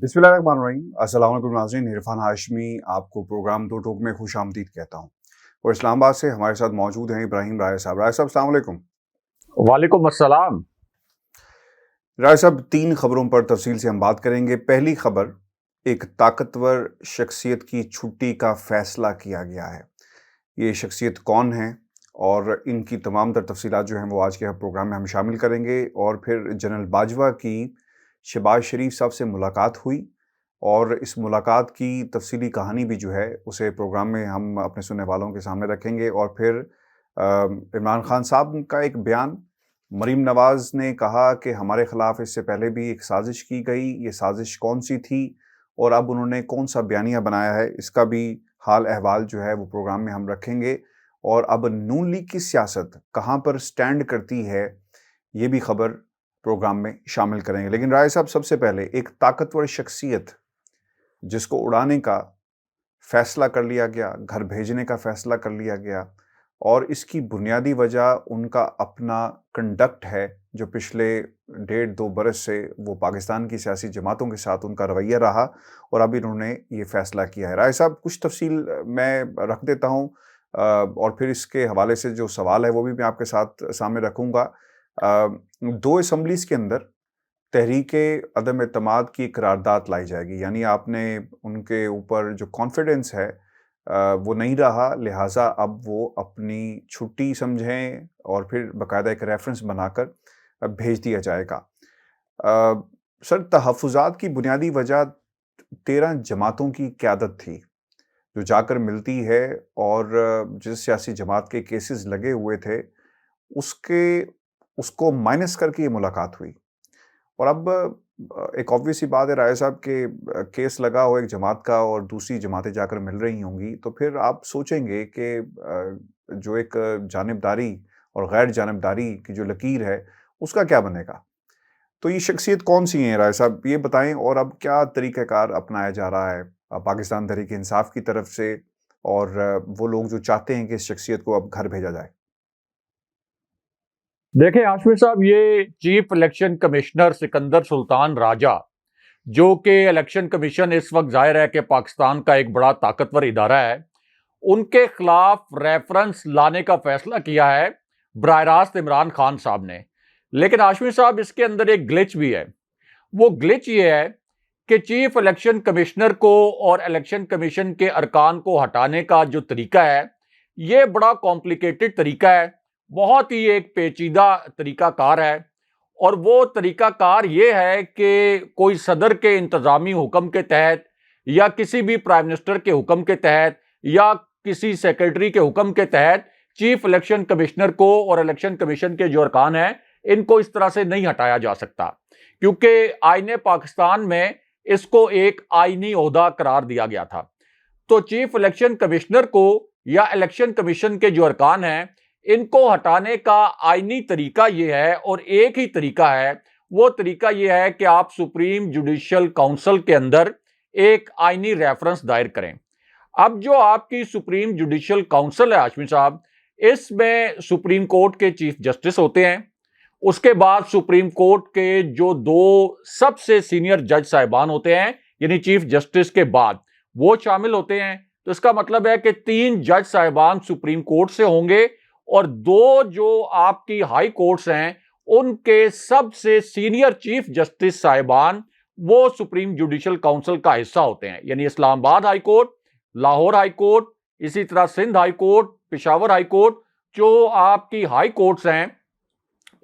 बिस्मिल्लाहिर्रहमानिर्रहीम। अस्सलाम वालेकुम नाज़रीन, इरफान हाशमी आपको प्रोग्राम दो टोक में खुशामदीद कहता हूँ। और इस्लामाबाद से हमारे साथ मौजूद हैं इब्राहिम राय साहब। राय साहब, अस्सलाम वालेकुम। वालेकुम अस्सलाम। राय साहब, 3 खबरों पर तफसील से हम बात करेंगे। पहली खबर, एक ताकतवर शख्सियत की छुट्टी का फैसला किया गया है। ये शख्सियत कौन है और इनकी तमाम तर तफसीलात जो हैं वो आज के प्रोग्राम में हम शामिल करेंगे। और फिर जनरल बाजवा की शहबाज शरीफ साहब से मुलाकात हुई और इस मुलाकात की तफसीली कहानी भी जो है उसे प्रोग्राम में हम अपने सुनने वालों के सामने रखेंगे। और फिर इमरान खान साहब का एक बयान, मरीम नवाज़ ने कहा कि हमारे ख़िलाफ़ इससे पहले भी एक साजिश की गई, ये साजिश कौन सी थी और अब उन्होंने कौन सा बयानिया बनाया है, इसका भी हाल अहवाल जो है वो प्रोग्राम में हम रखेंगे। और अब नून लीग की सियासत कहाँ पर स्टैंड करती है, ये भी खबर प्रोग्राम में शामिल करेंगे। लेकिन राय साहब, सबसे पहले एक ताकतवर शख्सियत जिसको उड़ाने का फैसला कर लिया गया, घर भेजने का फैसला कर लिया गया, और इसकी बुनियादी वजह उनका अपना कंडक्ट है जो पिछले 1.5-2 बरस से वो पाकिस्तान की सियासी जमातों के साथ उनका रवैया रहा और अब इन्होंने ये फैसला किया है। राय साहब, कुछ तफसील मैं रख देता हूँ और फिर इसके हवाले से जो सवाल है वो भी मैं आपके साथ सामने रखूँगा। 2 असम्बलीज़ के अंदर तहरीके अदम एतमाद की करारदाद लाई जाएगी, यानी आपने उनके ऊपर जो कॉन्फिडेंस है वो नहीं रहा, लिहाजा अब वो अपनी छुट्टी समझें और फिर बाकायदा एक रेफरेंस बनाकर भेज दिया जाएगा। सर, तहफ़्फ़ुज़ात की बुनियादी वजह 13 जमातों की क़यादत थी जो जाकर मिलती है और जिस सियासी जमात के केसेस लगे हुए थे उसको माइनस करके ये मुलाकात हुई। और अब एक ऑब्वियस सी बात है राय साहब कि केस लगा हो एक जमात का और दूसरी जमातें जाकर मिल रही होंगी, तो फिर आप सोचेंगे कि जो एक जानिबदारी और गैर जानिबदारी की जो लकीर है, उसका क्या बनेगा? तो ये शख्सियत कौन-सी हैं राय साहब, ये बताएँ। और अब क्या तरीक़ाकार अपनाया जा रहा है पाकिस्तान तहरीक-ए-इंसाफ की तरफ से और वो लोग जो चाहते हैं कि इस शख्सियत को अब घर भेजा जाए? देखिए हाशमी साहब, ये chief election commissioner Sikandar Sultan Raja, जो कि इलेक्शन कमीशन इस वक्त जाहिर है कि पाकिस्तान का एक बड़ा ताकतवर इदारा है, उनके खिलाफ रेफरेंस लाने का फैसला किया है बराह रास्त इमरान खान साहब ने। लेकिन हाशमी साहब, इसके अंदर एक ग्लिच भी है। वो ग्लिच ये है कि चीफ इलेक्शन कमिश्नर को और इलेक्शन कमीशन के अरकान को हटाने का जो तरीका है, ये बड़ा कॉम्प्लिकेटेड तरीका है, बहुत ही एक पेचीदा तरीकाकार है। और वो तरीकाकार ये है कि कोई सदर के इंतजामी हुक्म के तहत या किसी भी प्राइम मिनिस्टर के हुक्म के तहत या किसी सेक्रेटरी के हुक्म के तहत चीफ इलेक्शन कमिश्नर को और इलेक्शन कमीशन के जो अरकान हैं, इनको इस तरह से नहीं हटाया जा सकता, क्योंकि आईने पाकिस्तान में इसको एक आईनी ओहदा करार दिया गया था। तो चीफ इलेक्शन कमिश्नर को या इलेक्शन कमीशन के जो अरकान हैं, इनको हटाने का आईनी तरीका यह है और एक ही तरीका है। वो तरीका यह है कि आप सुप्रीम जुडिशियल काउंसिल के अंदर एक आईनी रेफरेंस दायर करें। अब जो आपकी सुप्रीम जुडिशियल काउंसिल है हाशमी साहब, इसमें सुप्रीम कोर्ट के चीफ जस्टिस होते हैं, उसके बाद सुप्रीम कोर्ट के जो 2 सबसे सीनियर जज साहिबान होते हैं, यानी चीफ जस्टिस के बाद वो शामिल होते हैं। तो इसका मतलब है कि 3 जज साहिबान सुप्रीम कोर्ट से होंगे और 2 जो आपकी हाई कोर्ट्स हैं, उनके सबसे सीनियर चीफ जस्टिस साहिबान वो सुप्रीम जुडिशियल काउंसिल का हिस्सा होते हैं, यानी Islamabad high court, Lahore high court, इसी तरह Sindh high court, Peshawar high court. जो आपकी हाई कोर्ट्स हैं,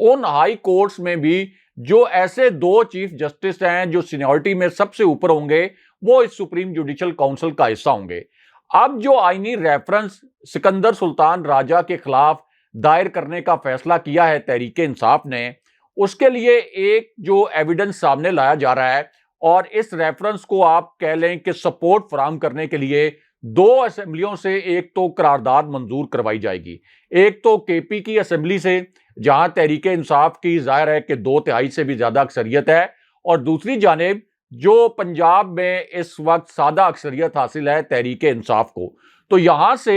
उन हाई कोर्ट्स में भी जो ऐसे 2 चीफ जस्टिस हैं जो सीनियरिटी में सबसे ऊपर होंगे, वो इस सुप्रीम जुडिशियल काउंसिल का हिस्सा होंगे। अब जो आईनी रेफरेंस सिकंदर सुल्तान राजा के खिलाफ दायर करने का फैसला किया है तहरीक इंसाफ ने, उसके लिए एक जो एविडेंस सामने लाया जा रहा है, और इस रेफरेंस को आप कह लें कि सपोर्ट फराहम करने के लिए 2 असेंबलियों से एक तो करारदाद मंजूर करवाई जाएगी। एक तो केपी की असेंबली से, जहां तहरीक इंसाफ की जाहिर है कि 2/3 से भी ज्यादा अक्सरियत है, और दूसरी जानिब जो पंजाब में इस वक्त सादा अक्सरियत हासिल है तहरीक इंसाफ को। तो यहां से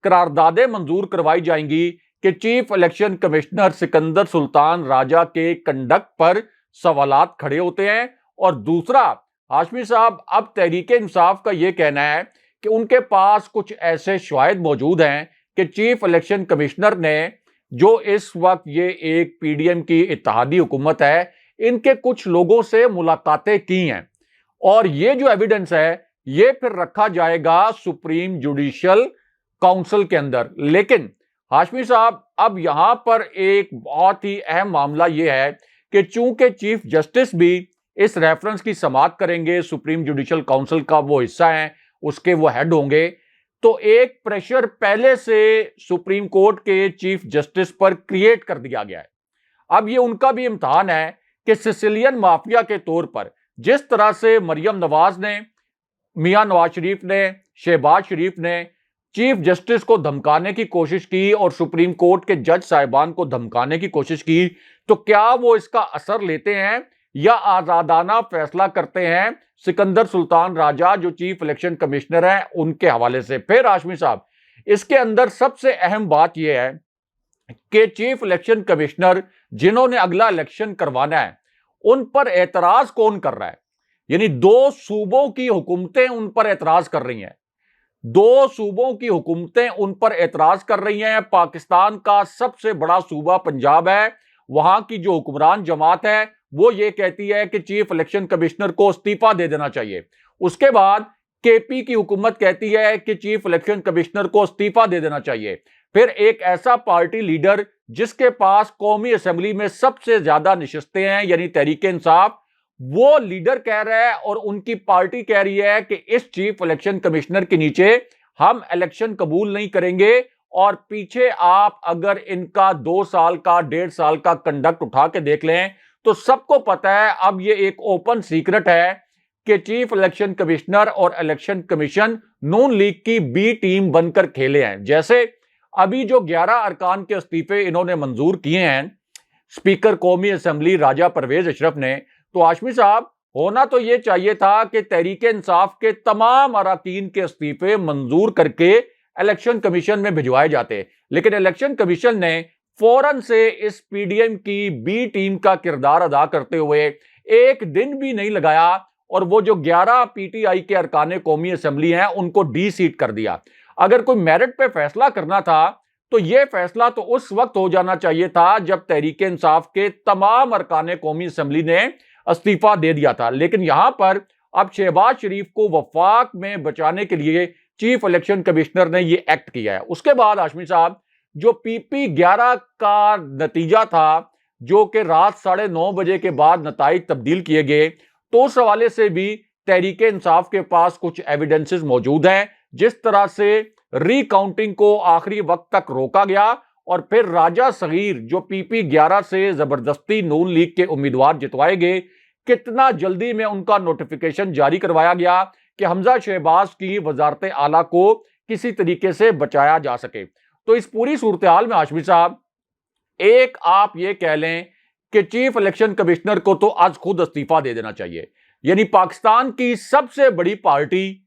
करारदादें मंजूर करवाई जाएंगी कि chief election commissioner Sikandar Sultan Raja के कंडक्ट पर सवालात खड़े होते हैं, और दूसरा हाशमी साहब, अब तहरीके इंसाफ का यह कहना है कि उनके पास कुछ ऐसे शवाहिद मौजूद हैं कि चीफ इलेक्शन कमिश्नर ने, जो इस वक्त ये एक पीडीएम की इत्तेहादी हुकूमत है, इनके कुछ लोगों से मुलाकातें की हैं और ये जो एविडेंस है ये फिर रखा जाएगा सुप्रीम जुडिशियल काउंसिल के अंदर। लेकिन हाशमी साहब, अब यहां पर एक बहुत ही अहम मामला यह है कि चूंकि चीफ जस्टिस भी इस रेफरेंस की समाअत करेंगे, सुप्रीम जुडिशियल काउंसिल का वो हिस्सा है, उसके वो हेड होंगे, तो एक प्रेशर पहले से सुप्रीम कोर्ट के चीफ जस्टिस पर क्रिएट कर दिया गया है। अब ये उनका भी इम्तिहान है कि सिसिलियन माफिया के तौर पर जिस तरह से मरियम नवाज ने, मियां नवाज शरीफ ने, शहबाज शरीफ ने चीफ जस्टिस को धमकाने की कोशिश की और सुप्रीम कोर्ट के जज साहिबान को धमकाने की कोशिश की, तो क्या वो इसका असर लेते हैं या आजादाना फैसला करते हैं सिकंदर सुल्तान राजा, जो चीफ इलेक्शन कमिश्नर हैं, उनके हवाले से? फिर हाशमी साहब, इसके अंदर सबसे अहम बात यह है कि चीफ इलेक्शन कमिश्नर जिन्होंने अगला इलेक्शन करवाना है, उन पर एतराज कौन कर रहा है? यानी दो सूबों की हुकूमतें उन पर एतराज कर रही हैं, दो सूबों की हुकूमतें उन पर एतराज कर रही हैं। पाकिस्तान का सबसे बड़ा सूबा पंजाब है, वहां की जो हुक्मरान जमात है वो ये कहती है कि चीफ इलेक्शन कमिश्नर को इस्तीफा दे देना चाहिए। उसके बाद केपी की हुकूमत कहती है कि चीफ इलेक्शन कमिश्नर को इस्तीफा दे देना चाहिए। फिर एक ऐसा पार्टी लीडर जिसके पास कौमी असेंबली में सबसे ज्यादा नशिस्तें हैं, यानी तहरीके इंसाफ, वो लीडर कह रहा है और उनकी पार्टी कह रही है कि इस चीफ इलेक्शन कमिश्नर के नीचे हम इलेक्शन कबूल नहीं करेंगे। और पीछे आप अगर इनका 2 साल का 1.5 साल का कंडक्ट उठा के देख लें तो सबको पता है, अब ये एक ओपन सीक्रेट है कि चीफ इलेक्शन कमिश्नर और इलेक्शन कमीशन नून लीग की बी टीम बनकर खेले हैं। जैसे अभी जो 11 अरकान के इस्तीफे इन्होंने मंजूर किए हैं स्पीकर कौमी असेंबली राजा परवेज अशरफ ने, तो हाशमी साहब, होना तो यह चाहिए था कि तहरीके इंसाफ के तमाम अरकान के इस्तीफे मंजूर करके इलेक्शन कमीशन में भिजवाए जाते, लेकिन इलेक्शन कमीशन ने फौरन से इस पीडीएम की बी टीम का किरदार अदा करते हुए एक दिन भी नहीं लगाया और वो जो 11 पीटीआई के अरकान कौमी असेंबली हैं उनको डी सीट कर दिया। अगर कोई मेरिट पे फैसला करना था तो यह फैसला तो उस वक्त हो जाना चाहिए था जब तहरीके इंसाफ के तमाम अरकान कौमी असेंबली ने इस्तीफा दे दिया था। लेकिन यहां पर अब शहबाज शरीफ को वफाक में बचाने के लिए चीफ इलेक्शन कमिश्नर ने यह एक्ट किया है। उसके बाद हाशमी साहब, जो पीपी 11 का नतीजा था, जो कि रात 9:30 बजे के बाद नताइज तब्दील किए गए, तो उस हवाले से भी तहरीके इंसाफ के पास कुछ एविडेंसेस मौजूद हैं। जिस तरह से रिकाउंटिंग को आखिरी वक्त तक रोका गया और फिर राजा सगीर जो पीपी 11 से जबरदस्ती नून लीग के उम्मीदवार जितवाए गए, कितना जल्दी में उनका नोटिफिकेशन जारी करवाया गया कि हमजा शहबाज की वजारत आला को किसी तरीके से बचाया जा सके। तो इस पूरी सूरत हाल में हाशमी साहब, एक आप ये कह लें कि चीफ इलेक्शन कमिश्नर को तो आज खुद इस्तीफा दे देना चाहिए। यानी पाकिस्तान की सबसे बड़ी पार्टी,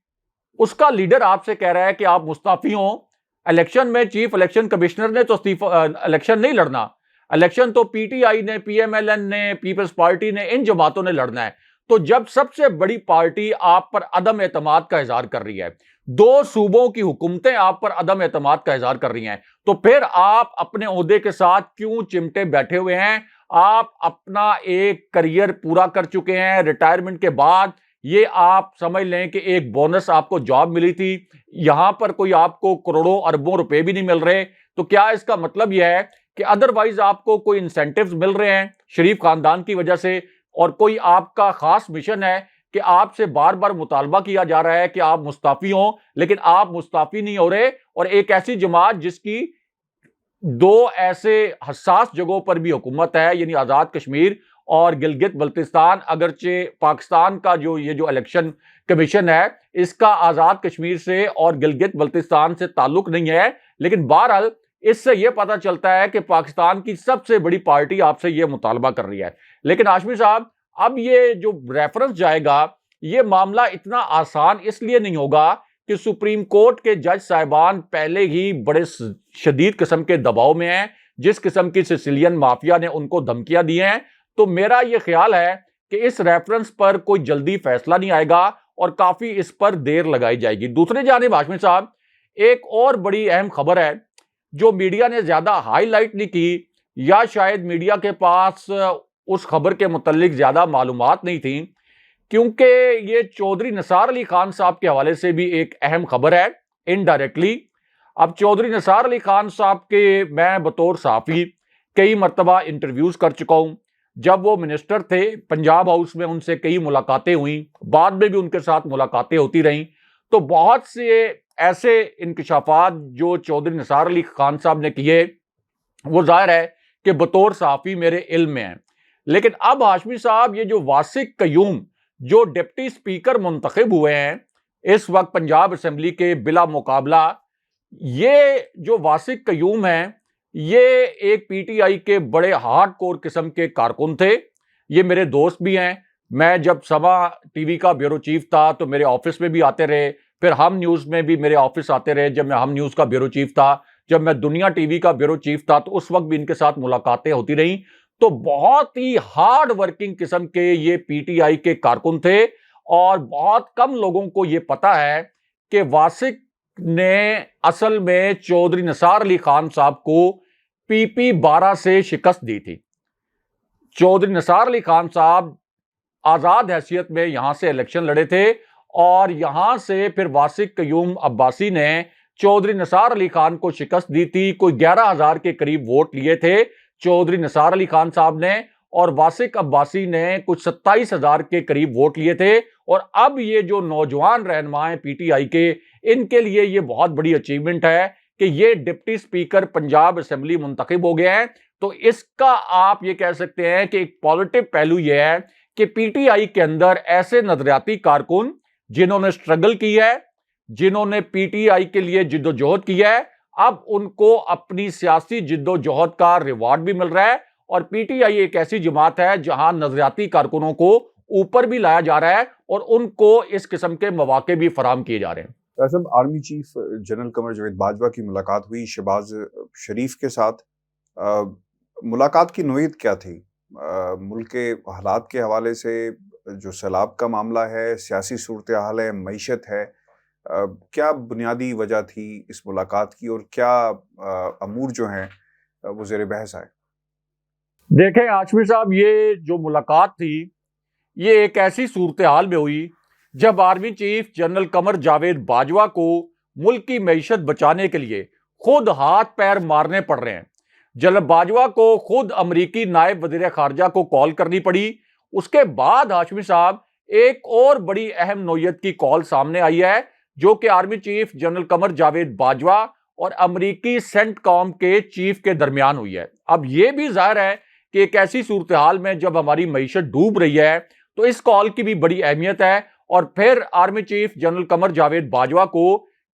उसका लीडर आपसे कह रहा है कि आप मुस्ताफी हो। इलेक्शन में चीफ इलेक्शन कमिश्नर ने तो इलेक्शन नहीं लड़ना, इलेक्शन तो पीटीआई ने, पीएमएलएन ने, पीपल्स पार्टी ने, इन जमातों ने लड़ना है। तो जब सबसे बड़ी पार्टी आप पर अदम एतमाद का इजहार कर रही है, दो सूबों की हुकूमतें आप पर अदम एतमाद का इजहार कर रही हैं, तो फिर आप अपने ओहदे के साथ क्यों चिमटे बैठे हुए हैं? आप अपना एक करियर पूरा कर चुके हैं, रिटायरमेंट के बाद ये आप समझ लें कि एक बोनस आपको जॉब मिली थी, यहां पर कोई आपको करोड़ों अरबों रुपए भी नहीं मिल रहे। तो क्या इसका मतलब यह है कि अदरवाइज आपको कोई इंसेंटिव्स मिल रहे हैं शरीफ खानदान की वजह से, और कोई आपका खास मिशन है कि आपसे बार बार मुतालबा किया जा रहा है कि आप मुस्ताफी हों, लेकिन आप मुस्ताफी नहीं हो रहे, और एक ऐसी जमात जिसकी दो ऐसे हसास जगहों पर भी हुकूमत है, यानी आजाद कश्मीर और गिलगित बल्तिस्तान। अगरचे पाकिस्तान का जो इलेक्शन कमीशन है, इसका आजाद कश्मीर से और गिलगित बल्तिस्तान से ताल्लुक नहीं है, लेकिन बहरहाल इससे यह पता चलता है कि पाकिस्तान की सबसे बड़ी पार्टी आपसे यह मुतालबा कर रही है। लेकिन हाशमी साहब, अब ये जो रेफरेंस जाएगा, यह मामला इतना आसान इसलिए नहीं होगा कि सुप्रीम कोर्ट के जज साहिबान पहले ही बड़े शदीद किस्म के दबाव में हैं, जिस किस्म की सिसिलियन माफिया ने उनको धमकियां दी हैं। तो मेरा यह ख्याल है कि इस रेफरेंस पर कोई जल्दी फैसला नहीं आएगा और काफी इस पर देर लगाई जाएगी। दूसरी जानिब हाशमी साहब, एक और बड़ी अहम खबर है जो मीडिया ने ज्यादा हाईलाइट नहीं की, या शायद मीडिया के पास उस खबर के मुतालिक ज्यादा मालूमात नहीं थी, क्योंकि ये चौधरी निसार अली खान साहब के हवाले से भी एक अहम खबर है इनडायरेक्टली। अब चौधरी निसार अली खान साहब के मैं बतौर सहाफ़ी कई मरतबा इंटरव्यूज कर चुका हूं। जब वो मिनिस्टर थे पंजाब हाउस में उनसे कई मुलाकातें हुई, बाद में भी उनके साथ मुलाकातें होती रहीं। तो बहुत से ऐसे इंकशाफात जो चौधरी निसार अली खान साहब ने किए वो जाहिर है कि बतौर सहाफ़ी मेरे इल्म में है। लेकिन अब हाशमी साहब, ये जो वासिक कयूम जो डिप्टी स्पीकर मुंतखब हुए हैं इस वक्त पंजाब असेंबली के बिला मुकाबला, ये जो वासिक कयूम हैं ये एक पीटीआई के बड़े हार्ड कोर किस्म के कारकुन थे। ये मेरे दोस्त भी हैं। मैं जब समा टीवी का ब्यूरो चीफ था तो मेरे ऑफिस में भी आते रहे, फिर हम न्यूज़ में भी मेरे ऑफिस आते रहे जब मैं हम न्यूज़ का ब्यूरो चीफ था, जब मैं दुनिया टीवी का ब्यूरो चीफ था तो उस वक्त भी इनके साथ मुलाकातें होती रहीं। तो बहुत ही हार्ड वर्किंग किस्म के ये पीटीआई के कारकुन थे और बहुत कम लोगों को ये पता है कि वासिक ने असल में चौधरी निसार अली खान साहब को पीपी 12 से शिकस्त दी थी। चौधरी निसार अली खान साहब आजाद हैसियत में यहां से इलेक्शन लड़े थे और यहां से फिर वासिक कयूम अब्बासी ने चौधरी निसार अली खान को शिकस्त दी थी। कोई 11,000 के करीब वोट लिए थे चौधरी निसार अली खान साहब ने, और वासिक अब्बासी ने कुछ 27,000 के करीब वोट लिए थे। और अब ये जो नौजवान रहनुमा हैं पीटीआई के, इनके लिए ये बहुत बड़ी अचीवमेंट है कि ये डिप्टी स्पीकर पंजाब असेंबली मुंतखब हो गए हैं। तो इसका आप ये कह सकते हैं कि एक पॉजिटिव पहलू ये है कि पीटीआई के अंदर ऐसे नजरियाती कारकुन जिन्होंने स्ट्रगल की है, जिन्होंने पीटीआई के लिए जिद्दोजहद की है, अब उनको अपनी सियासी जिद्दोजहद का रिवार्ड भी मिल रहा है। और पीटीआई एक ऐसी जमात है जहां नजरियाती कारकुनों को ऊपर भी लाया जा रहा है और उनको इस किस्म के मौके भी फराहम किए जा रहे हैं। वैसे army chief general Qamar Javed Bajwa की मुलाकात हुई शहबाज शरीफ के साथ। मुलाकात की नोयत क्या थी? मुल्क के हालात के हवाले से, जो सैलाब का मामला है, सियासी सूरत हाल है, मईशत है, क्या बुनियादी वजह थी इस मुलाकात की और क्या अमूर जो हैं वो ज़ेर बहस आए? देखें हाशमी साहब, ये जो मुलाकात थी ये एक ऐसी सूरत हाल में हुई जब army chief general Qamar Javed Bajwa को मुल्क की मईशत बचाने के लिए खुद हाथ पैर मारने पड़ रहे हैं। जनरल बाजवा को खुद अमरीकी नायब वजीर खारजा को कॉल करनी पड़ी। उसके बाद हाशमी साहब एक और बड़ी अहम नोयत की कॉल सामने आई है जो कि army chief general Qamar Javed Bajwa और अमरीकी सेंटकॉम के चीफ के दरमियान हुई है। अब यह भी जाहिर है कि एक ऐसी सूरत हाल में जब हमारी मईशत डूब रही है तो इस कॉल की भी बड़ी अहमियत है। और फिर army chief general Qamar Javed Bajwa को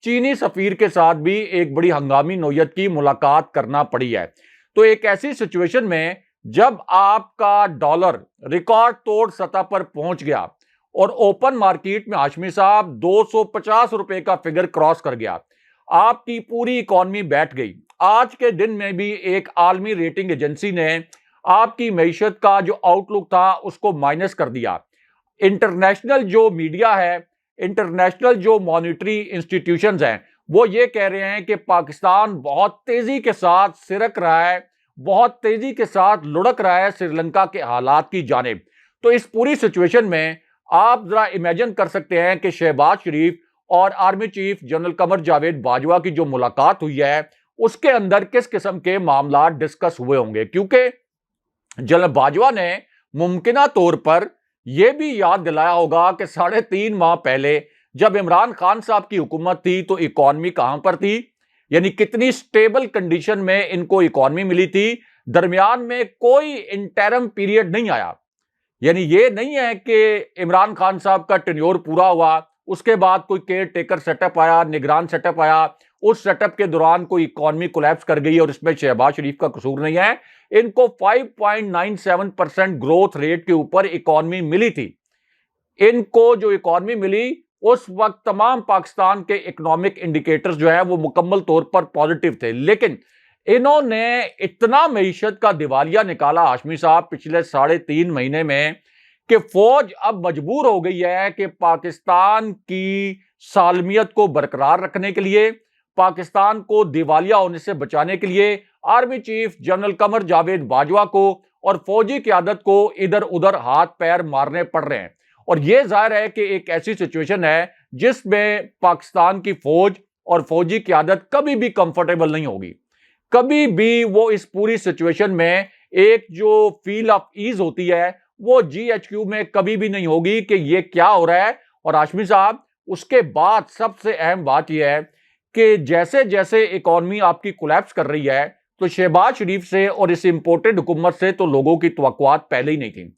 चीनी सफीर के साथ भी एक बड़ी हंगामी नोयत की मुलाकात करना पड़ी है। तो एक ऐसी सिचुएशन में जब आपका डॉलर रिकॉर्ड तोड़ सतह पर पहुंच गया और ओपन मार्केट में हाशमी साहब 250 रुपए का फिगर क्रॉस कर गया, आपकी पूरी इकॉनमी बैठ गई। आज के दिन में भी एक आलमी रेटिंग एजेंसी ने आपकी मईशत का जो आउटलुक था उसको माइनस कर दिया। इंटरनेशनल जो मीडिया है, इंटरनेशनल जो मॉनिटरी इंस्टीट्यूशंस हैं, वो ये कह रहे हैं कि पाकिस्तान बहुत तेजी के साथ सिरक रहा है, बहुत तेजी के साथ लुढ़क रहा है श्रीलंका के हालात की जानिब। तो इस पूरी सिचुएशन में आप जरा इमेजिन कर सकते हैं कि शहबाज शरीफ और army chief general Qamar Javed Bajwa की जो मुलाकात हुई है उसके अंदर किस किस्म के मामला डिस्कस हुए होंगे। क्योंकि जनरल बाजवा ने मुमकिना तौर पर यह भी याद दिलाया होगा कि 3.5 माह पहले जब इमरान खान साहब की हुकूमत थी तो इकॉनमी कहां पर थी, यानी कितनी स्टेबल कंडीशन में इनको इकॉनमी मिली थी। दरमियान में कोई इंटरम पीरियड नहीं आया, यानी ये नहीं है कि इमरान खान साहब का टेन्योर पूरा हुआ उसके बाद कोई केयर टेकर सेटअप आया, निगरान सेटअप आया, उस सेटअप के दौरान कोई इकॉनमी कोलैप्स कर गई और इसमें शहबाज शरीफ का कसूर नहीं है। इनको 5.97% ग्रोथ रेट के ऊपर इकॉनमी मिली थी। इनको जो इकॉनमी मिली उस वक्त तमाम पाकिस्तान के इकोनॉमिक इंडिकेटर्स जो है वो मुकम्मल तौर पर पॉजिटिव थे। लेकिन इन्होंने इतना मईशत का दिवालिया निकाला हाशमी साहब पिछले 3.5 महीने में कि फौज अब मजबूर हो गई है कि पाकिस्तान की सालमियत को बरकरार रखने के लिए, पाकिस्तान को दिवालिया होने से बचाने के लिए army chief general Qamar Javed Bajwa को और फौजी क़यादत को इधर उधर हाथ पैर मारने पड़ रहे हैं। और यह जाहिर है कि एक ऐसी सिचुएशन है जिसमें पाकिस्तान की फौज और फौजी क़यादत कभी भी कंफर्टेबल नहीं होगी। कभी भी वो इस पूरी सिचुएशन में एक जो फील ऑफ ईज होती है वो जीएचक्यू में कभी भी नहीं होगी कि ये क्या हो रहा है। और हाशमी साहब, उसके बाद सबसे अहम बात यह है कि जैसे जैसे इकॉनमी आपकी कोलैप्स कर रही है, तो शहबाज शरीफ से और इस इंपोर्टेड हुकूमत से तो लोगों की तवक्कुआत पहले ही नहीं थी।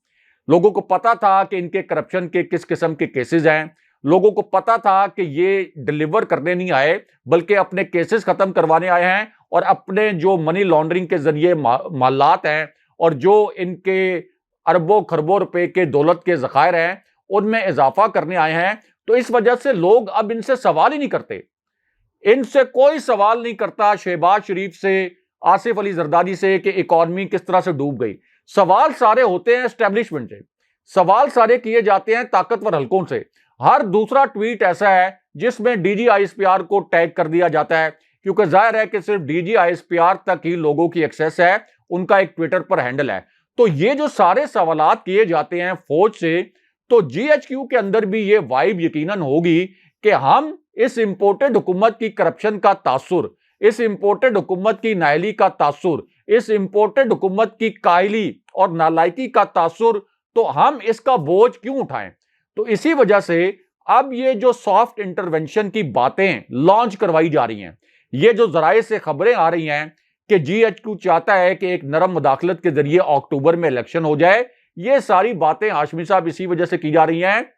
लोगों को पता था कि इनके करप्शन के किस किस्म के केसेस हैं। लोगों को पता था कि ये डिलीवर करने नहीं आए, बल्कि अपने केसेस खत्म करवाने आए हैं और अपने जो मनी लॉन्ड्रिंग के जरिए मालात हैं और जो इनके अरबों खरबों रुपए के दौलत के ज़खायर हैं, उनमें इजाफा करने आए हैं। तो इस वजह से लोग अब इनसे सवाल ही नहीं करते। इनसे कोई सवाल नहीं करता शहबाज शरीफ से, आसिफ अली जरदारी से कि इकॉनमी किस तरह से डूब गई। सवाल सारे होते हैं एस्टेब्लिशमेंट से, सवाल सारे किए जाते हैं ताकतवर हलकों से। हर दूसरा ट्वीट ऐसा है जिसमें डीजीआईएसपीआर को टैग कर दिया जाता है, क्योंकि जाहिर है कि सिर्फ डीजीआईएसपीआर तक ही लोगों की एक्सेस है, उनका एक ट्विटर पर हैंडल है। तो ये जो सारे सवालात किए जाते हैं फौज से, तो जीएचक्यू के अंदर भी ये वाइब यकीनन होगी कि हम इस इंपोर्टेड हुकूमत की करप्शन का तासुर, इस इंपोर्टेड हुकूमत की नाअहली का तासुर, इस इंपोर्टेड हुकूमत की कायली और नालायकी का तासुर, तो हम इसका बोझ क्यों उठाएं। तो इसी वजह से अब ये जो सॉफ्ट इंटरवेंशन की बातें लॉन्च करवाई जा रही हैं, ये जो जराए से खबरें आ रही हैं कि जीएचक्यू चाहता है कि एक नरम मुदाखलत के जरिए अक्टूबर में इलेक्शन हो जाए, ये सारी बातें हाशमी साहब इसी वजह से की जा रही हैं।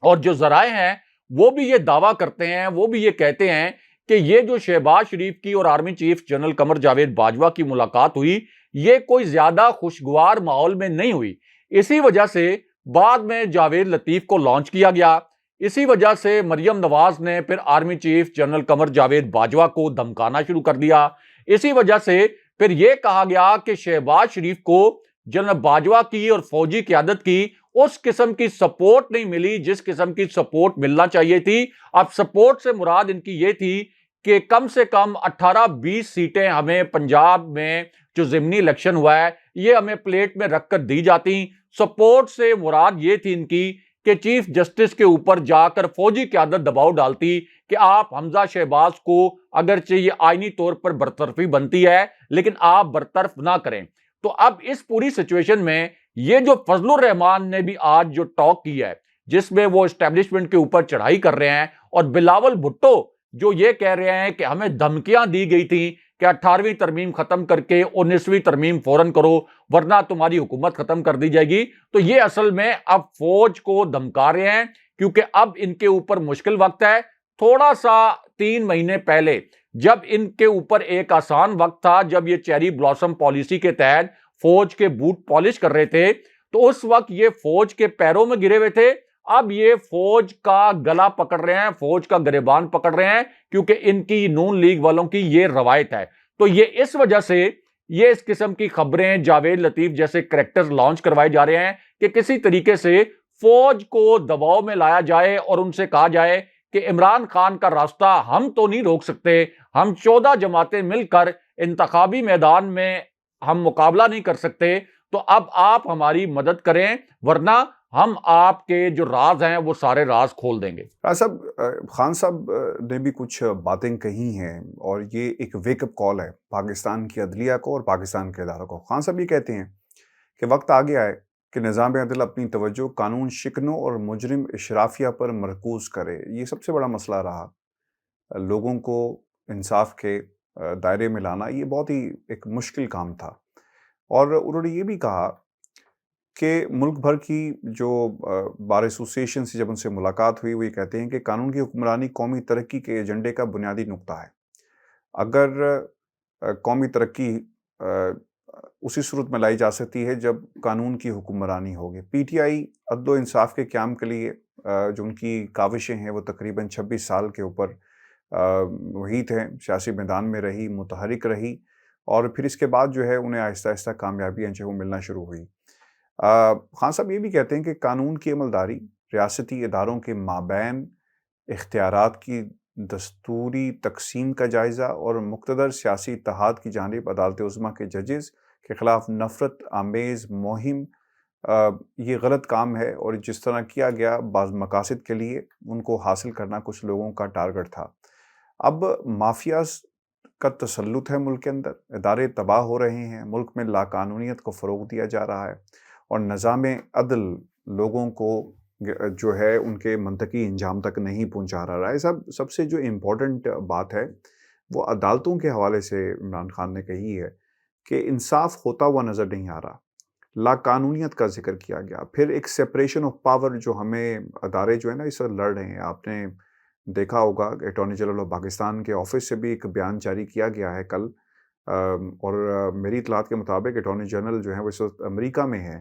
और जो जराए हैं वो भी ये दावा करते हैं, वो भी ये कहते हैं कि ये जो शहबाज शरीफ की और army chief general Qamar Javed Bajwa की मुलाकात हुई, ये कोई ज्यादा खुशगवार माहौल में नहीं हुई। इसी वजह से बाद में जावेद लतीफ को लॉन्च किया गया। इसी वजह से मरियम नवाज ने फिर army chief general Qamar Javed Bajwa को धमकाना शुरू कर दिया। इसी वजह से फिर यह कहा गया कि शहबाज शरीफ को जनरल बाजवा की और फौजी क़यादत की उस किस्म की सपोर्ट नहीं मिली जिस किस्म की सपोर्ट मिलना चाहिए थी। अब सपोर्ट से मुराद इनकी यह थी कि कम से कम 18-20 सीटें हमें पंजाब में जो ज़िमनी इलेक्शन हुआ है ये हमें प्लेट में रखकर दी जाती। सपोर्ट से मुराद ये थी इनकी कि चीफ जस्टिस के ऊपर जाकर फौजी क़यादत दबाव डालती कि आप हमजा शहबाज को, अगरचे ये आईनी तौर पर बरतरफी बनती है, लेकिन आप बरतरफ ना करें। तो अब इस पूरी सिचुएशन में ये जो फजलुर रहमान ने भी आज जो टॉक की है, जिसमें वो एस्टेब्लिशमेंट के ऊपर चढ़ाई कर रहे हैं, और बिलावल भुट्टो जो ये कह रहे हैं कि हमें धमकियां दी गई थी कि 18वीं तरमीम खत्म करके 19वीं तरमीम फौरन करो वरना तुम्हारी हुकूमत खत्म कर दी जाएगी। तो ये असल में अब फौज को धमका रहे हैं, क्योंकि अब इनके ऊपर मुश्किल वक्त है। थोड़ा सा 3 महीने पहले जब इनके ऊपर एक आसान वक्त था, जब ये चेरी ब्लॉसम पॉलिसी के तहत फौज के बूट पॉलिश कर रहे थे, तो उस वक्त ये फौज के पैरों में गिरे हुए थे। अब ये फौज का गला पकड़ रहे हैं, फौज का गिरेबान पकड़ रहे हैं, क्योंकि इनकी नून लीग वालों की ये रवायत है। तो ये इस वजह से ये इस किस्म की खबरें, जावेद लतीफ जैसे करैक्टर्स लॉन्च करवाए जा रहे हैं कि किसी तरीके से फौज को दबाव में लाया जाए और उनसे कहा जाए कि इमरान खान का रास्ता हम तो नहीं रोक सकते, हम 14 जमातें मिलकर इंतखाबी मैदान में हम मुकाबला नहीं कर सकते, तो अब आप हमारी मदद करें वरना हम आपके जो राज हैं वो सारे राज खोल देंगे। राज साहब, खान साहब ने भी कुछ बातें कही हैं और ये एक वेकअप कॉल है पाकिस्तान की अदलिया को और पाकिस्तान के इदारों को। खान साहब ये कहते हैं कि वक्त आ गया है कि निज़ाम अदल अपनी तवज्जो कानून शिकनों और मुजरिम इशराफिया पर मरकूज करे। ये सबसे बड़ा मसला रहा, लोगों को इंसाफ के दायरे में लाना ये बहुत ही एक मुश्किल काम था। और उन्होंने ये भी कहा कि मुल्क भर की जो बार एसोसिएशन से जब उनसे मुलाकात हुई, वो ये कहते हैं कि कानून की हुक्मरानी कौमी तरक्की के एजेंडे का बुनियादी नुक्ता है। अगर कौमी तरक्की उसी सूरत में लाई जा सकती है जब कानून की हुक्मरानी होगी। पीटीआई अदल इंसाफ के क़याम के लिए जो उनकी काविशें हैं वो तकरीबन 26 साल के ऊपर मुहित हैं, सियासी मैदान में रही, मुतहरिक रही, और फिर इसके बाद जो है उन्हें आहिस्ता आहिस्ता कामयाबियाँ जो है वो मिलना शुरू हुई। खान साहब ये भी कहते हैं कि कानून की अमलदारी, रियासती इदारों के माबैन इख्तियारात की दस्तूरी तकसीम का जायज़ा और मुक़्तदर सियासी इत्तेहाद की जानिब अदालत उज़्मा के जजेस के ख़िलाफ़ नफ़रत आमेज़ मुहिम ये गलत काम है और जिस तरह किया गया बाज़ मकासद के लिए उनको हासिल करना कुछ लोगों का टारगेट था। अब माफियाज़ का तसल्लुत है मुल्क के अंदर, इदारे तबाह हो रहे हैं, मुल्क में लाकानूनियत को फ़रोग़ दिया जा रहा है और निज़ाम अदल लोगों को जो है उनके मंतकी अंजाम तक नहीं पहुँचा रहा है। सबसे जो इम्पोर्टेंट बात है, वो अदालतों के हवाले से इमरान खान ने कही है कि इंसाफ होता हुआ नज़र नहीं आ रहा। लाकानूनियत का ज़िक्र किया गया। फिर एक सेपरेशन ऑफ पावर जो हमें अदारे जो है ना इस वक़्त लड़ रहे हैं। आपने देखा होगा अटॉर्नी जनरल ऑफ पाकिस्तान के ऑफ़िस से भी एक बयान जारी किया गया है कल और मेरी इत्तलात के मुताबिक अटॉर्नी जनरल जो है वो इस वक़्त अमेरिका में है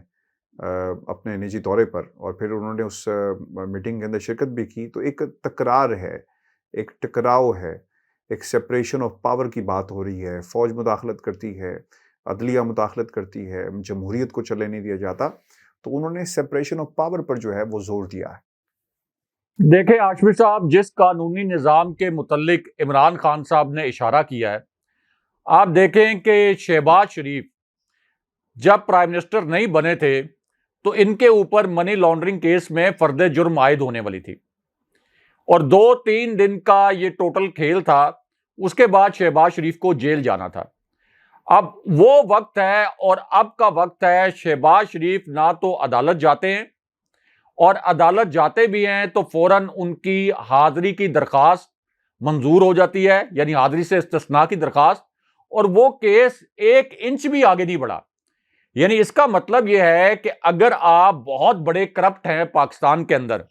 अपने निजी दौरे पर और फिर उन्होंने उस मीटिंग के अंदर शिरकत भी की। तो एक तकरार है, एक टकराव है, एक सेपरेशन ऑफ पावर की बात हो रही है, फ़ौज मुदाखलत करती है, अदलिया मुदाखलत करती है, जमहूरियत को चलने नहीं दिया जाता। तो उन्होंने सेपरेशन ऑफ पावर पर जो है वो ज़ोर दिया है। देखिए हाशमी साहब, जिस कानूनी निज़ाम के मुतल्लिक इमरान खान साहब ने इशारा किया है, आप देखें कि शहबाज शरीफ जब प्राइम मिनिस्टर नहीं बने थे तो इनके ऊपर मनी लॉन्ड्रिंग केस में फर्द जुर्म आयद होने वाली थी और 2-3 दिन का ये टोटल खेल था। उसके बाद शहबाज शरीफ को जेल जाना था। अब वो वक्त है और अब का वक्त है, शहबाज शरीफ ना तो अदालत जाते हैं और अदालत जाते भी हैं तो फौरन उनकी हाजिरी की दरखास्त मंजूर हो जाती है, यानी हाजिरी से इस्तिस्ना की दरखास्त, और वो केस 1 इंच भी आगे नहीं बढ़ा। यानी इसका मतलब यह है कि अगर आप बहुत बड़े करप्ट हैं पाकिस्तान के अंदर,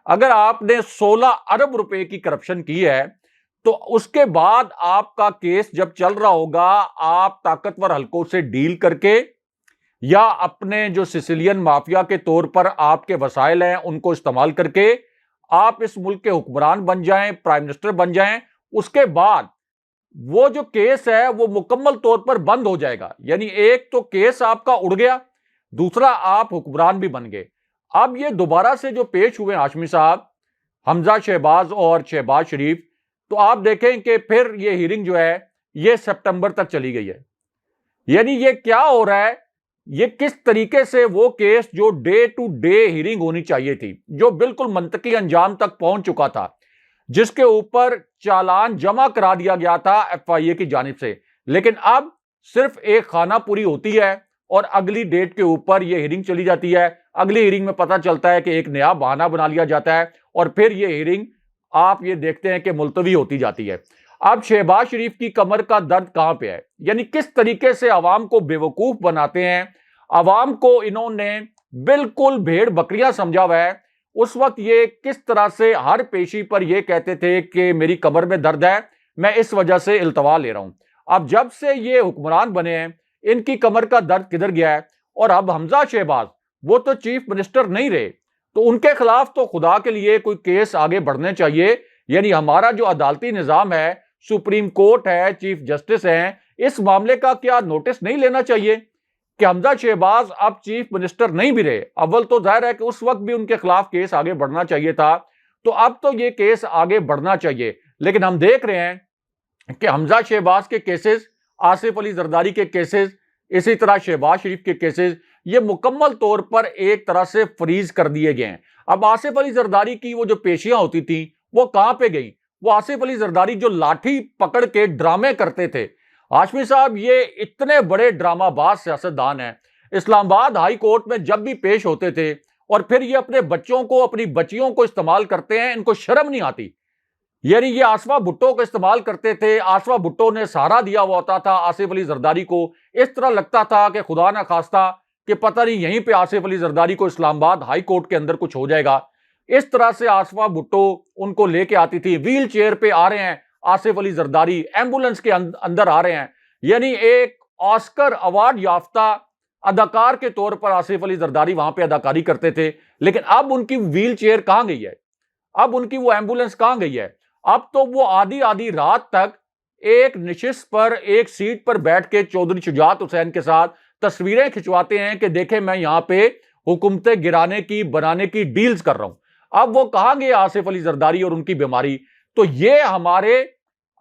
अगर आपने 16 अरब रुपए की करप्शन की है, तो उसके बाद आपका केस जब चल रहा होगा, आप ताकतवर हलकों से डील करके या अपने जो सिसिलियन माफिया के तौर पर आपके वसाइल हैं उनको इस्तेमाल करके आप इस मुल्क के हुक्मरान बन जाएं, प्राइम मिनिस्टर बन जाएं, उसके बाद वो जो केस है वो मुकम्मल तौर पर बंद हो जाएगा। यानी एक तो केस आपका उड़ गया, दूसरा आप हुक्मरान भी बन गए। अब ये दोबारा से जो पेश हुए हाशमी साहब, हमजा शहबाज और शहबाज शरीफ, तो आप देखें कि फिर ये हियरिंग जो है ये सितंबर तक चली गई है। यानी ये क्या हो रहा है, ये किस तरीके से वो केस जो डे टू डे हियरिंग होनी चाहिए थी, जो बिल्कुल मंतकी अंजाम तक पहुंच चुका था, जिसके ऊपर चालान जमा करा दिया गया था एफआईए की जानिब से, लेकिन अब सिर्फ एक खाना पूरी होती है और अगली डेट के ऊपर यह हियरिंग चली जाती है। अगली हियरिंग में पता चलता है कि एक नया बहाना बना लिया जाता है और फिर यह हियरिंग आप ये देखते हैं कि मुलतवी होती जाती है। अब शहबाज शरीफ की कमर का दर्द कहां पे है, यानी किस तरीके से अवाम को बेवकूफ बनाते हैं, अवाम को इन्होंने बिल्कुल भेड़ बकरियां समझा हुआ है। उस वक्त ये किस तरह से हर पेशी पर ये कहते थे कि मेरी कमर में दर्द है, मैं इस वजह से इल्तवा ले रहा हूं। अब जब से ये हुक्मरान बने हैं, इनकी कमर का दर्द किधर गया है? और अब हमजा शहबाज वो तो चीफ मिनिस्टर नहीं रहे, तो उनके खिलाफ तो खुदा के लिए कोई केस आगे बढ़ने चाहिए। यानी हमारा जो अदालती निजाम है, सुप्रीम कोर्ट है, चीफ जस्टिस है, इस मामले का क्या नोटिस नहीं लेना चाहिए कि हमजा शहबाज अब चीफ मिनिस्टर नहीं भी रहे? अव्वल तो जाहिर है कि उस वक्त भी उनके खिलाफ केस आगे बढ़ना चाहिए था, तो अब तो ये केस आगे बढ़ना चाहिए। लेकिन हम देख रहे हैं कि हमजा शहबाज के केसेस, आसिफ अली जरदारी के केसेस, इसी तरह शहबाज शरीफ के केसेस, ये मुकम्मल तौर पर एक तरह से फ्रीज कर दिए गए हैं। अब आसिफ अली जरदारी की वो जो पेशियां होती थी वो कहां पे गई? वो आसिफ अली जरदारी जो लाठी पकड़ के ड्रामे करते थे, हाशमी साहब ये इतने बड़े ड्रामाबाज सियासतदान हैं, इस्लामाबाद हाई कोर्ट में जब भी पेश होते थे और फिर ये अपने बच्चों को, अपनी बच्चियों को इस्तेमाल करते हैं, इनको शर्म नहीं आती। यानी ये आसफा भुट्टो को इस्तेमाल करते थे, आसफा भुट्टो ने सहारा दिया हुआ होता था आसिफ अली जरदारी को। इस तरह लगता था कि खुदा ना खास्ता कि पता नहीं यहीं पे आसिफ अली जरदारी को इस्लामाबाद हाई कोर्ट के अंदर कुछ हो जाएगा। इस तरह से आसफा भुट्टो उनको लेके आती थी। व्हील चेयर पे आ रहे हैं आसिफ अली जरदारी, एम्बुलेंस के अंदर आ रहे हैं, यानी एक ऑस्कर अवार्ड याफ्ता अदाकार के तौर पर आसिफ अली जरदारी वहां पे अदाकारी करते थे। लेकिन अब उनकी व्हील चेयर कहां गई है? अब उनकी वो एम्बुलेंस कहां गई है? अब तो वो आधी आधी रात तक एक निशिस्त पर, एक सीट पर बैठ के चौधरी शुजात हुसैन के साथ तस्वीरें खिंचवाते हैं कि देखें मैं यहां पे हुकूमतें गिराने की बनाने की डील्स कर रहा हूं। अब वो कहां गए आसिफ अली जरदारी और उनकी बीमारी? तो ये हमारे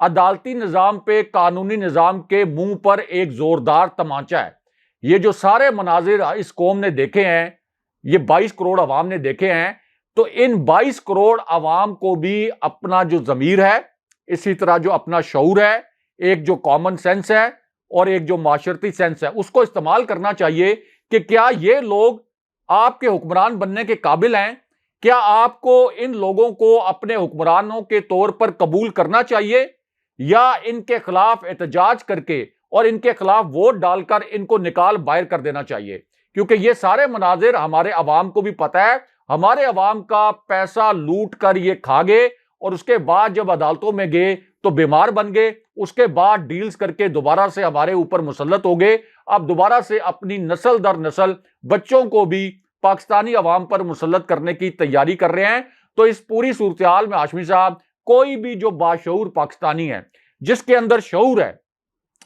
अदालती निजाम पे, कानूनी निजाम के मुंह पर एक जोरदार तमाचा है। ये जो सारे मनाजिर इस कौम ने देखे हैं, ये 22 करोड़ अवाम ने देखे हैं, तो इन 22 करोड़ अवाम को भी अपना जो जमीर है, इसी तरह जो अपना शऊर है, एक जो कॉमन सेंस है और एक जो माशरती सेंस है, उसको इस्तेमाल करना चाहिए कि क्या ये लोग आपके हुक्मरान बनने के काबिल हैं? क्या आपको इन लोगों को अपने हुक्मरानों के तौर पर कबूल करना चाहिए, या इनके खिलाफ एहतजाज करके और इनके खिलाफ वोट डालकर इनको निकाल बाहर कर देना चाहिए? क्योंकि ये सारे मनाजिर हमारे अवाम को भी पता है, हमारे अवाम का पैसा लूट कर ये खा गए और उसके बाद जब अदालतों में गए तो बीमार बन गए, उसके बाद डील्स करके दोबारा से हमारे ऊपर मुसल्लत हो गए। अब दोबारा से अपनी नस्ल दर नस्ल बच्चों को भी पाकिस्तानी अवाम पर मुसल्लत करने की तैयारी कर रहे हैं। तो इस पूरी सूरत हाल में हाशमी साहब, कोई भी जो बाशऊर पाकिस्तानी है, जिसके अंदर शऊर है,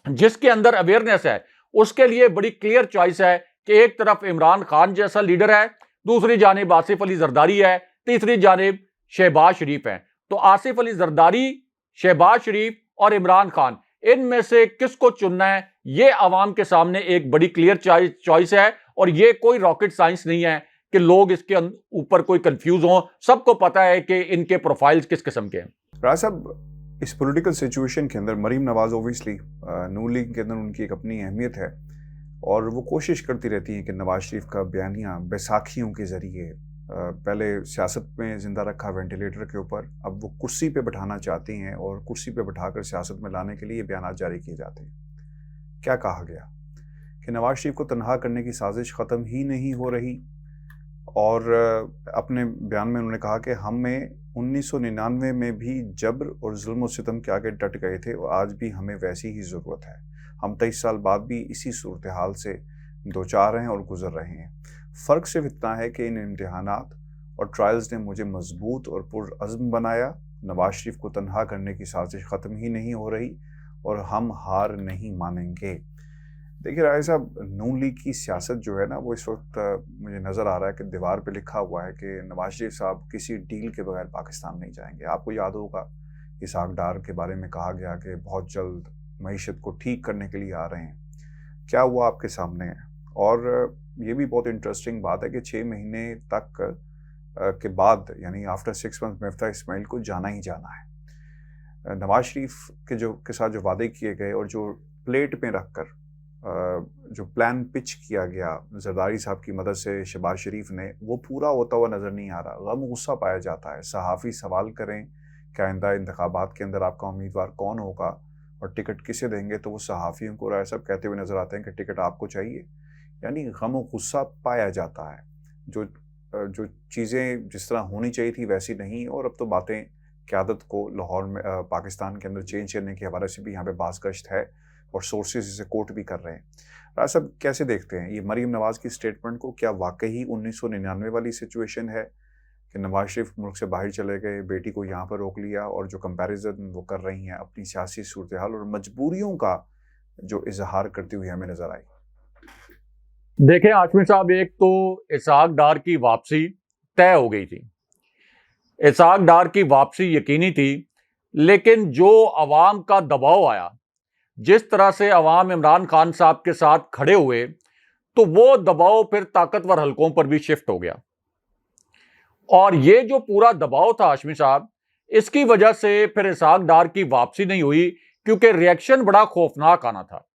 जिसके अंदर अवेयरनेस है, उसके लिए बड़ी क्लियर चॉइस है कि एक तरफ इमरान खान जैसा लीडर है, दूसरी जानिब आसिफ अली जरदारी है, तीसरी जानिब शहबाज शरीफ है। तो आसिफ अली जरदारी, शहबाज शरीफ और इमरान खान, इनमें से किसको चुनना है, ये अवाम के सामने एक बड़ी क्लियर चॉइस है। और ये कोई रॉकेट साइंस नहीं है कि लोग इसके ऊपर कोई कंफ्यूज हों। सबको पता है कि इनके प्रोफाइल्स किस किस्म के हैं। राज साहब, इस पॉलिटिकल सिचुएशन के अंदर मरीम नवाज ओबियसली नून लीग के अंदर उनकी एक अपनी अहमियत है और वो कोशिश करती रहती हैं कि नवाज शरीफ का बयानिया बैसाखियों के ज़रिए पहले सियासत में ज़िंदा रखा वेंटिलेटर के ऊपर, अब वो कुर्सी पे बैठाना चाहती हैं और कुर्सी पे बैठाकर सियासत में लाने के लिए बयान जारी किए जाते हैं। क्या कहा गया कि नवाज शरीफ को तनहा करने की साजिश ख़त्म ही नहीं हो रही, और अपने बयान में उन्होंने कहा कि हमें 1999 में भी जबर और जुल्म और सितम के आगे डट गए थे और आज भी हमें वैसी ही ज़रूरत है। हम 23 साल बाद भी इसी सूरत हाल से दो चार हैं और गुजर रहे हैं। फ़र्क सिर्फ इतना है कि इन इम्तिहानात और ट्रायल्स ने मुझे मजबूत और पुरअज़्म बनाया। नवाज शरीफ को तनहा करने की साजिश ख़त्म ही नहीं हो रही और हम हार नहीं मानेंगे। देखिए राय साहब, नून लीग की सियासत जो है ना, वो इस वक्त मुझे नज़र आ रहा है कि दीवार पे लिखा हुआ है कि नवाज शरीफ साहब किसी डील के बगैर पाकिस्तान नहीं जाएंगे। आपको याद होगा इसहाक डार के बारे में कहा गया कि बहुत जल्द मईशत को ठीक करने के लिए आ रहे हैं। क्या हुआ आपके सामने है। और ये भी बहुत इंटरेस्टिंग बात है कि 6 महीने तक के बाद, यानी आफ्टर 6 मंथ, मिफ्ता इस्माइल को जाना ही जाना है। नवाज शरीफ के साथ जो वादे किए गए और जो प्लेट में रख कर जो प्लान पिच किया गया जरदारी साहब की मदद से शहबाज शरीफ ने, वो पूरा होता हुआ नज़र नहीं आ रहा। गम गुस्सा पाया जाता है। सहाफ़ी सवाल करें कि आइंदा इंतखाबात के अंदर आपका उम्मीदवार कौन होगा और टिकट किसे देंगे, तो वो सहाफ़ियों को राय साहब कहते हुए नज़र आते हैं कि टिकट आपको चाहिए। यानी गम गुस्सा पाया जाता है। जो चीज़ें जिस तरह होनी चाहिए थी वैसी नहीं, और अब तो बातें क़यादत को लाहौर में पाकिस्तान के अंदर चेंज करने के हवाले से भी यहाँ पे बाज़गश्त है और सोर्सेज इसे कोट भी कर रहे हैं। राज साहब, कैसे देखते हैं ये मरीम नवाज की स्टेटमेंट को? क्या वाकई 1999 वाली सिचुएशन है कि नवाज शरीफ मुल्क से बाहर चले गए, बेटी को यहाँ पर रोक लिया, और जो कंपैरिजन वो कर रही हैं अपनी सियासी सूरत हाल और मजबूरियों का जो इजहार करती हुई हमें नजर आई? देखें हाशमी साहब, एक तो इसहाक डार की वापसी तय हो गई थी। इसहाक डार की वापसी यकीनी थी, लेकिन जो अवाम का दबाव आया, जिस तरह से अवाम इमरान खान साहब के साथ खड़े हुए, तो वो दबाव फिर ताकतवर हलकों पर भी शिफ्ट हो गया। और ये जो पूरा दबाव था हाशमी साहब, इसकी वजह से फिर इसहाक डार की वापसी नहीं हुई, क्योंकि रिएक्शन बड़ा खौफनाक आना था।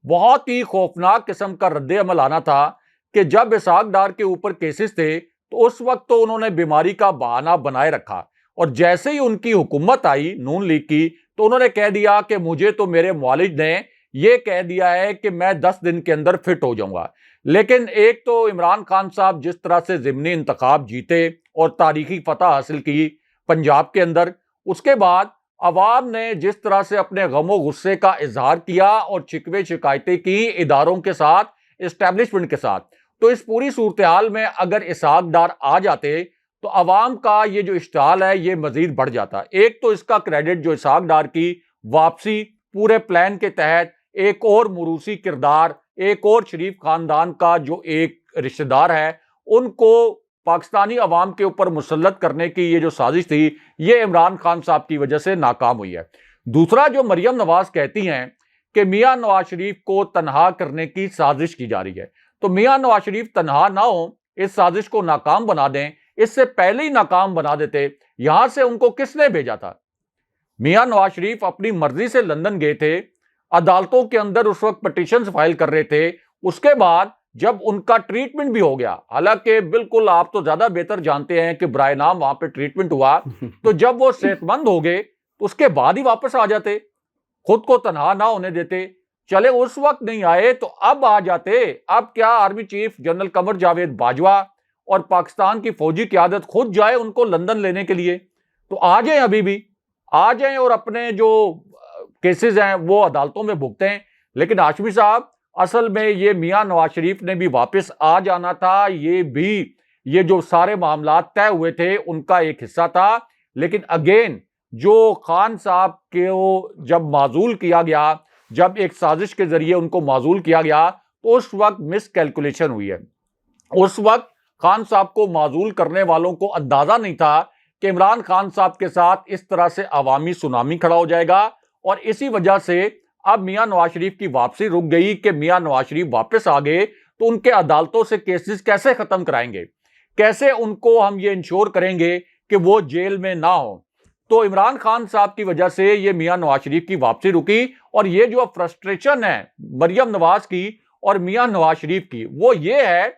बहुत ही खौफनाक किस्म का रद्द अमल आना था कि जब इसहाक डार के ऊपर केसेस थे तो उस वक्त तो उन्होंने बीमारी का बहाना बनाए रखा, और जैसे ही उनकी हुकूमत आई नून लीग की, तो उन्होंने कह दिया कि मुझे तो मेरे मुआलिज ने यह कह दिया है कि मैं 10 दिन के अंदर फिट हो जाऊंगा। लेकिन एक तो इमरान खान साहब जिस तरह से ज़िमनी इंतखाब जीते और तारीखी फतह हासिल की पंजाब के अंदर, उसके बाद अवाम ने जिस तरह से अपने गमो गुस्से का इजहार किया और शिकवे शिकायतें की इदारों के साथ, इस्टेब्लिशमेंट के साथ, तो इस पूरी सूरत हाल में अगर इसहाक डार आ जाते तो अवाम का ये जो इश्ताल है ये मजीद बढ़ जाता। एक तो इसका क्रेडिट जो इसहाक डार की वापसी पूरे प्लान के तहत एक और मुरूसी किरदार एक और शरीफ खानदान का जो एक रिश्तेदार है, उनको पाकिस्तानी अवाम के ऊपर मुसल्लत करने की ये जो साजिश थी, ये इमरान खान साहब की वजह से नाकाम हुई है। दूसरा, जो मरियम नवाज कहती हैं कि मियां नवाज शरीफ को तनहा करने की साजिश की जा रही है, तो मियां नवाज शरीफ तनहा ना हो, इस साजिश को नाकाम बना दें, इससे पहले ही नाकाम बना देते। यहां से उनको किसने भेजा था? मियां नवाज शरीफ अपनी मर्जी से लंदन गए थे, अदालतों के अंदर उस वक्त पिटीशंस फाइल कर रहे थे। उसके बाद जब उनका ट्रीटमेंट भी हो गया, हालांकि बिल्कुल आप तो ज्यादा बेहतर जानते हैं कि बराए नाम वहां पे ट्रीटमेंट हुआ, तो जब वो सेहतमंद हो गए तो उसके बाद ही वापस आ जाते, खुद को तनहा ना होने देते। चले उस वक्त नहीं आए तो अब आ जाते। अब क्या army chief general Qamar Javed Bajwa और पाकिस्तान की फौजी क़यादत खुद जाए उनको लंदन लेने के लिए? तो आ जाए, अभी भी आ जाएं और अपने जो केसेस हैं वो अदालतों में भुगतें। लेकिन हाशमी साहब, असल में ये मियां नवाज शरीफ ने भी वापस आ जाना था, ये भी ये जो सारे मामला तय हुए थे उनका एक हिस्सा था। लेकिन अगेन, जो खान साहब को जब माजूल किया गया, जब एक साजिश के जरिए उनको माजूल किया गया, तो उस वक्त मिस कैलकुलेशन हुई है। उस वक्त खान साहब को माजूल करने वालों को अंदाजा नहीं था कि इमरान खान साहब के साथ इस तरह से अवामी सुनामी खड़ा हो जाएगा। और इसी वजह से अब मियां नवाज शरीफ की वापसी रुक गई कि मियां नवाज शरीफ वापस आ गए तो उनके अदालतों से केसेस कैसे खत्म कराएंगे, कैसे उनको हम ये इंश्योर करेंगे कि वो जेल में ना हो। तो इमरान खान साहब की वजह से ये मियां नवाज शरीफ की वापसी रुकी। और ये जो फ्रस्ट्रेशन है मरियम नवाज की और मियां नवाज शरीफ की, वो ये है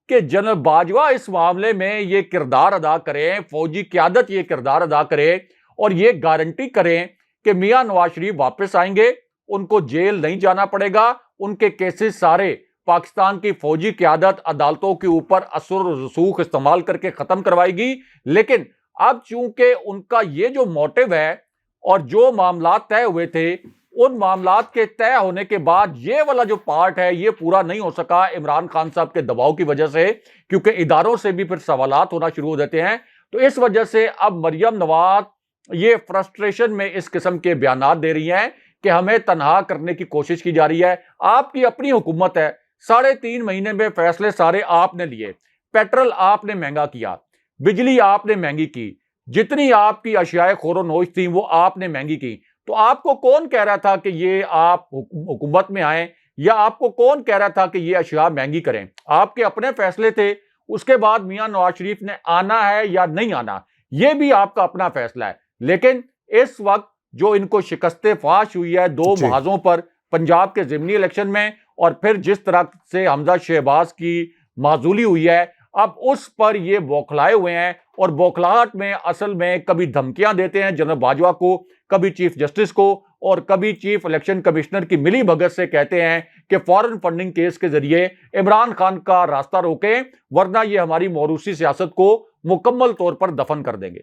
कि जनरल बाजवा इस मामले में ये किरदार अदा करें, फौजी क़यादत ये किरदार अदा करे और ये गारंटी करें कि मियां नवाज शरीफ वापस आएंगे, उनको जेल नहीं जाना पड़ेगा, उनके केसेस सारे पाकिस्तान की फौजी क़यादत अदालतों के ऊपर असर रसूख इस्तेमाल करके खत्म करवाएगी। लेकिन अब चूंकि उनका ये जो मोटिव है और जो मामला तय हुए थे, उन मामलात के तय होने के बाद ये वाला जो पार्ट है ये पूरा नहीं हो सका इमरान खान साहब के दबाव की वजह से, क्योंकि इदारों से भी फिर सवालात होना शुरू हो जाते हैं। तो इस वजह से अब मरियम नवाज ये फ्रस्ट्रेशन में इस किस्म के बयानात दे रही हैं कि हमें तनहा करने की कोशिश की जा रही है। आपकी अपनी हुकूमत है, 3.5 महीने में फैसले सारे आपने लिए, पेट्रोल आपने महंगा किया, बिजली आपने महंगी की, जितनी आपकी अशियाए खोरो-नोश थी वो आपने महंगी की। तो आपको कौन कह रहा था कि ये आप हुकूमत में आए, या आपको कौन कह रहा था कि ये अशिया महंगी करें? आपके अपने फैसले थे। उसके बाद मियां नवाज शरीफ ने आना है या नहीं आना, ये भी आपका अपना फैसला है। लेकिन इस वक्त जो इनको शिकस्ते फाश हुई है 2 जी। महाजों पर, पंजाब के ज़िमनी इलेक्शन में, और फिर जिस तरह से हमजा शहबाज की माजूली हुई है, अब उस पर ये बौखलाए हुए हैं। और बौखलाहट में असल में कभी धमकियां देते हैं जनरल बाजवा को, कभी चीफ जस्टिस को, और कभी चीफ इलेक्शन कमिश्नर की मिली भगत से कहते हैं कि फॉरेन फंडिंग केस के जरिए इमरान खान का रास्ता रोकें, वरना ये हमारी मौरूसी सियासत को मुकम्मल तौर पर दफन कर देंगे।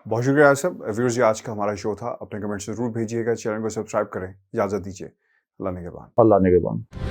बहुत शुक्रिया साहब। व्यूअर्स, ये आज का हमारा शो था। अपने कमेंट्स जरूर भेजिएगा, चैनल को सब्सक्राइब करें। इजाजत दीजिए। अल्लाह निगहबान। अल्लाह निगहबान।